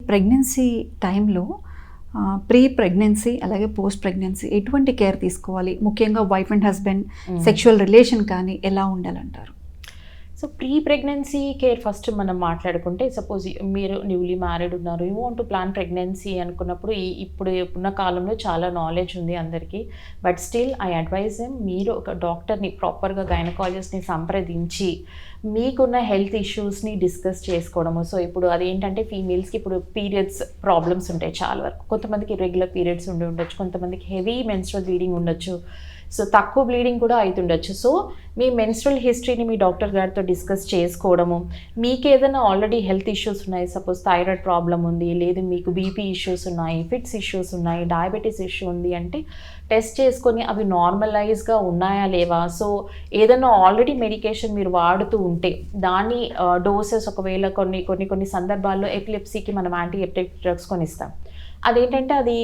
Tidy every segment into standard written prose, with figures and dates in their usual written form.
Pregnancy టైంలో pre pregnancy అలాగే post pregnancy ఎటువంటి కేర్ తీసుకోవాలి? ముఖ్యంగా wife and husband sexual relation కానీ ఎలా ఉండాలంటారు? So pre pregnancy care first మనం మాట్లాడుకుంటే, సపోజ్ మీరు న్యూలీ మ్యారీడ్ ఉన్నారు, you want to plan pregnancy అనుకున్నప్పుడు ఇప్పుడు ఉన్న కాలంలో చాలా నాలెడ్జ్ ఉంది అందరికీ. బట్ స్టిల్ ఐ అడ్వైజ్ మీరు ఒక డాక్టర్ని, ప్రాపర్గా గైనకాలజిస్ట్ని సంప్రదించి మీకున్న హెల్త్ ఇష్యూస్ని డిస్కస్ చేసుకోవడము. సో ఇప్పుడు అదేంటంటే ఫీమేల్స్కి ఇప్పుడు పీరియడ్స్ ప్రాబ్లమ్స్ ఉంటాయి చాలా వరకు. కొంతమందికి రెగ్యులర్ పీరియడ్స్ ఉండొచ్చు, కొంతమందికి హెవీ మెన్స్ట్రల్ బ్లీడింగ్ ఉండొచ్చు, సో తక్కువ బ్లీడింగ్ కూడా అవుతుండొచ్చు. సో మీ మెన్స్ట్రల్ హిస్టరీని మీ డాక్టర్ గారితో డిస్కస్ చేసుకోవడము. మీకు ఏదైనా ఆల్రెడీ హెల్త్ ఇష్యూస్ ఉన్నాయి, సపోజ్ థైరాయిడ్ ప్రాబ్లం ఉంది, లేదు మీకు బీపీ ఇష్యూస్ ఉన్నాయి, ఫిట్స్ ఇష్యూస్ ఉన్నాయి, డయాబెటీస్ ఇష్యూ ఉంది అంటే టెస్ట్ చేసుకొని అవి నార్మలైజ్గా ఉన్నాయా లేవా. సో ఏదైనా ఆల్రెడీ మెడికేషన్ మీరు వాడుతూ ఉంటే దాని డోసెస్ ఒకవేళ కొన్ని సందర్భాల్లో ఎపిలెప్సీకి మనం యాంటీ ఎపిలెప్టిక్ డ్రగ్స్ కొనిస్తాం. అదేంటంటే అది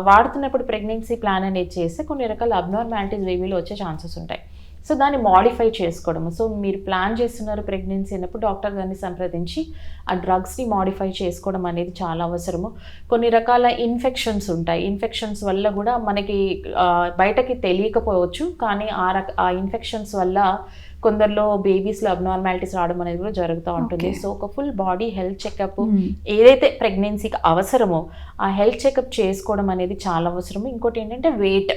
వాడుతున్నప్పుడు ప్రెగ్నెన్సీ ప్లాన్ అనేది చేస్తే కొన్ని రకాల అబ్నార్మాలిటీస్ బేబీలో వచ్చే ఛాన్సెస్ ఉంటాయి. సో దాన్ని మాడిఫై చేసుకోవడము. సో మీరు ప్లాన్ చేస్తున్నారు ప్రెగ్నెన్సీ అన్నప్పుడు డాక్టర్ గారిని సంప్రదించి ఆ డ్రగ్స్ని మాడిఫై చేసుకోవడం అనేది చాలా అవసరము. కొన్ని రకాల ఇన్ఫెక్షన్స్ ఉంటాయి, ఇన్ఫెక్షన్స్ వల్ల కూడా మనకి బయటకి తెలియకపోవచ్చు, కానీ ఆ ఇన్ఫెక్షన్స్ వల్ల కొందరిలో బేబీస్లో అబ్నార్మాలిటీస్ రావడం అనేది కూడా జరుగుతూ ఉంటుంది. సో ఒక ఫుల్ బాడీ హెల్త్ చెకప్ ఏదైతే ప్రెగ్నెన్సీకి అవసరమో ఆ హెల్త్ చెకప్ చేసుకోవడం అనేది చాలా అవసరము. ఇంకోటి ఏంటంటే వెయిట్.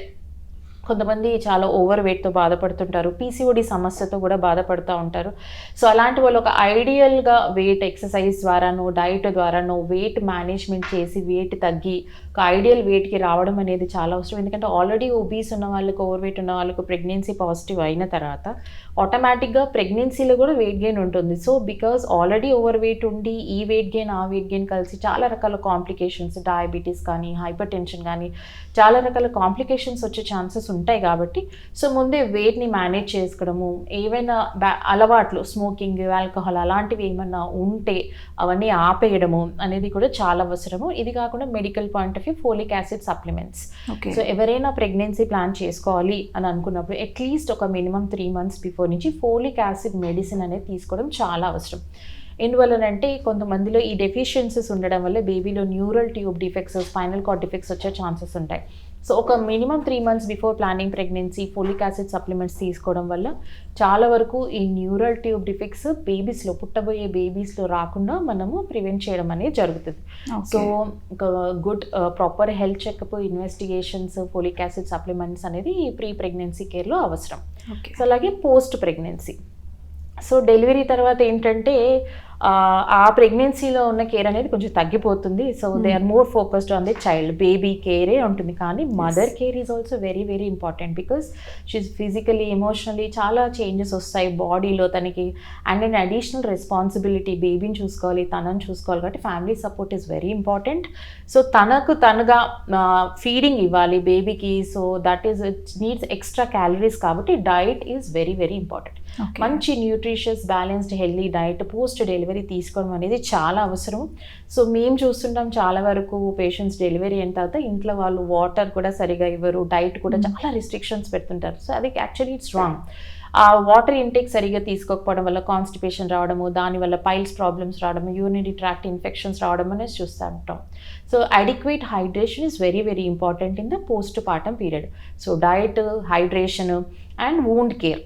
కొంతమంది చాలా ఓవర్ వెయిట్తో బాధపడుతుంటారు, పీసీఓడి సమస్యతో కూడా బాధపడుతూ ఉంటారు. సో అలాంటి వాళ్ళు ఒక ఐడియల్గా వెయిట్ ఎక్సర్సైజ్ ద్వారానో డైట్ ద్వారానో వెయిట్ మేనేజ్మెంట్ చేసి వెయిట్ తగ్గి ఒక ఐడియల్ వెయిట్కి రావడం అనేది చాలా అవసరం. ఎందుకంటే ఆల్రెడీ ఒబీస్ ఉన్న వాళ్ళకు, ఓవర్ వెయిట్ ఉన్న వాళ్ళకు ప్రెగ్నెన్సీ పాజిటివ్ అయిన తర్వాత ఆటోమేటిక్గా ప్రెగ్నెన్సీలో కూడా వెయిట్ గెయిన్ ఉంటుంది. So because already over weight ఉండి ఈ వెయిట్ గెయిన్ ఆ వెయిట్ గెయిన్ కలిసి చాలా రకాల కాంప్లికేషన్స్, డయాబెటీస్ కానీ హైపర్ టెన్షన్ కానీ చాలా రకాల కాంప్లికేషన్స్ వచ్చే ఛాన్సెస్ ఉంటాయి. కాబట్టి సో ముందే వెయిట్ని మేనేజ్ చేసుకోవడము, ఏవైనా అలవాట్లు స్మోకింగ్, ఆల్కహాల్ అలాంటివి ఏమన్నా ఉంటే అవన్నీ ఆపేయడము అనేది కూడా చాలా అవసరము. ఇది కాకుండా medical point of view folic acid supplements. So ఎవరైనా ప్రెగ్నెన్సీ ప్లాన్ చేసుకోవాలి అని అనుకున్నప్పుడు అట్లీస్ట్ ఒక మినిమం 3 months బిఫోర్ నుంచి ఫోలిక్ యాసిడ్ మెడిసిన్ అనేది తీసుకోవడం చాలా అవసరం. ఎందువల్లనంటే కొంతమందిలో ఈ డెఫిషియన్సీస్ ఉండడం వల్ల బేబీలో neural tube defects, spinal cord defects వచ్చే ఛాన్సెస్ ఉంటాయి. సో ఒక minimum 3 months before planning pregnancy folic acid supplements తీసుకోవడం వల్ల చాలా వరకు ఈ న్యూరల్ ట్యూబ్ డిఫెక్ట్స్ బేబీస్లో, పుట్టబోయే బేబీస్లో రాకుండా మనము ప్రివెంట్ చేయడం అనేది జరుగుతుంది. సో ఒక good proper health checkup, investigations, folic acid supplements అనేది ప్రీ ప్రెగ్నెన్సీ కేర్లో అవసరం. సో అలాగే పోస్ట్ ప్రెగ్నెన్సీ. సో డెలివరీ తర్వాత ఏంటంటే ఆ ప్రెగ్నెన్సీలో ఉన్న కేర్ అనేది కొంచెం తగ్గిపోతుంది. So they are more focused on the child, baby కేరే ఉంటుంది. కానీ mother care is also very very important because she physically, emotionally చాలా చేంజెస్ వస్తాయి బాడీలో తనకి. అండ్ అండ్ అడిషనల్ రెస్పాన్సిబిలిటీ, బేబీని చూసుకోవాలి, తనని చూసుకోవాలి. కాబట్టి family support is very important. So తనగా ఫీడింగ్ ఇవ్వాలి బేబీకి. So that is it needs extra calories. కాబట్టి diet is very very important. మంచి nutritious balanced healthy diet post delivery తీసుకోవడం అనేది చాలా అవసరం. సో మేము చూస్తుంటాం చాలా వరకు పేషెంట్స్ డెలివరీ అయిన తర్వాత ఇంట్లో వాళ్ళు వాటర్ కూడా సరిగా ఇవ్వరు, డైట్ కూడా చాలా రిస్ట్రిక్షన్స్ పెడుతుంటారు. సో అది యాక్చువల్లీ ఇట్స్ రాంగ్. ఆ వాటర్ ఇంటేక్ సరిగా తీసుకోకపోవడం వల్ల కాన్స్టిపేషన్ రావడము, దానివల్ల పైల్స్ ప్రాబ్లమ్స్ రావడము, యూరినరీ ట్రాక్ట్ ఇన్ఫెక్షన్స్ రావడం అనేది చూస్తూ ఉంటాం. So adequate hydration is very very important in the post partum period. So diet, hydration and wound care.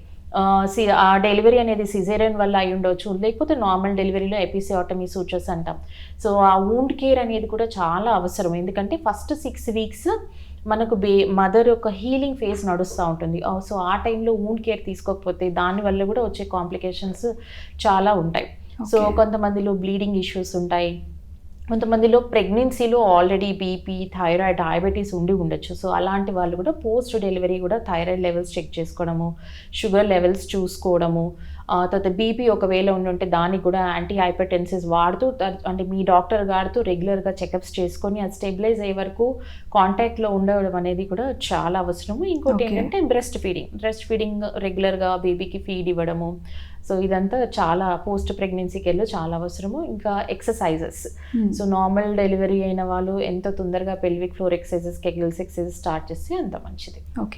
ఆ డెలివరీ అనేది సిజేరియన్ వల్ల అయి ఉండొచ్చు, లేకపోతే నార్మల్ డెలివరీలో ఎపిసియోటమీ సూచర్స్ అంటాం. సో ఆ వూండ్ కేర్ అనేది కూడా చాలా అవసరం. ఎందుకంటే ఫస్ట్ 6 weeks మనకు మదర్ యొక్క హీలింగ్ ఫేజ్ నడుస్తూ ఉంటుంది. సో ఆ టైంలో వూండ్ కేర్ తీసుకోకపోతే దానివల్ల కూడా వచ్చే కాంప్లికేషన్స్ చాలా ఉంటాయి. సో కొంతమందిలో బ్లీడింగ్ ఇష్యూస్ ఉంటాయి, కొంతమందిలో ప్రెగ్నెన్సీలో ఆల్రెడీ బీపీ, థైరాయిడ్, డయాబెటీస్ ఉండొచ్చు. సో అలాంటి వాళ్ళు కూడా పోస్ట్ డెలివరీ కూడా థైరాయిడ్ లెవెల్స్ చెక్ చేసుకోవడము, షుగర్ లెవెల్స్ చూసుకోవడము, తర్వాత బీపీ ఒకవేళ ఉంటే దానికి కూడా యాంటీ హైపర్టెన్సివ్స్ వాడుతూ, అంటే మీ డాక్టర్ గారితో రెగ్యులర్గా చెకప్స్ చేసుకొని అది స్టెబిలైజ్ అయ్యే వరకు కాంటాక్ట్లో ఉండడం అనేది కూడా చాలా అవసరము. ఇంకోటి ఏంటంటే బ్రెస్ట్ ఫీడింగ్ రెగ్యులర్గా బేబీకి ఫీడ్ ఇవ్వడము. సో ఇదంతా చాలా పోస్ట్ ప్రెగ్నెన్సీ కేర్లో చాలా అవసరము. ఇంకా ఎక్సర్సైజెస్. సో నార్మల్ డెలివరీ అయిన వాళ్ళు ఎంత తొందరగా pelvic floor exercises, Kegels exercises start చేస్తే అంత మంచిది.